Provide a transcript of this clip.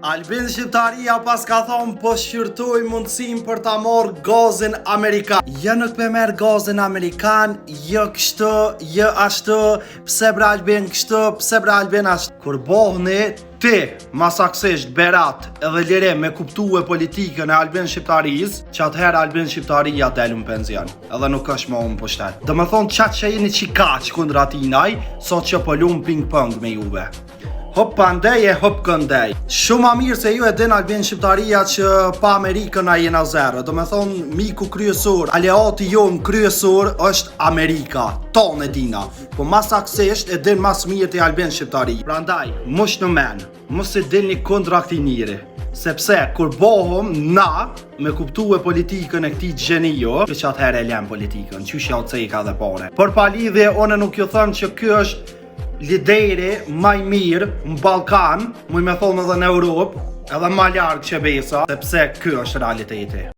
Albin shqiptaria pas ka thonë po shqyrtoj mundësim për ta morë gazin Amerikan. Jo nuk me merë gazin Amerikan, jo kështu, jo ashtu, pse bre Albin kështu, pse bre Albin ashtu. Kur bohni ti masaksisht Berat edhe Lire me kuptue politikën e Albin shqiptaris, që atëherë Albin shqiptaria delë në penzion. Edhe nuk është më unë pushtet. Dhe me thonë qatë që jeni qikaq kundra tinaj, sot që pëllum ping-pong me juve. Hop pandej e hop këndej. Shumë ma mirë se ju e din Albin shqiptaria që pa Amerikën a jena zero. Do me thonë miku kryesor, aleati jon kryesor është Amerika. Tonë e dina. Po masaksisht e din mas mirë të Albin shqiptaria. Prandaj, mush në men, mos e din një kundra këti njëri. Sepse kur bohëm na me kuptue politikën e këti gjenio, që atëherë e lem politikën, që shja o ceka dhe pare. Për palidhje, one nuk ju thënë që kjo është lideri maj mirë në Balkan, muj me thonë edhe në Europë, edhe ma largë që besa, sepse kjo është realiteti.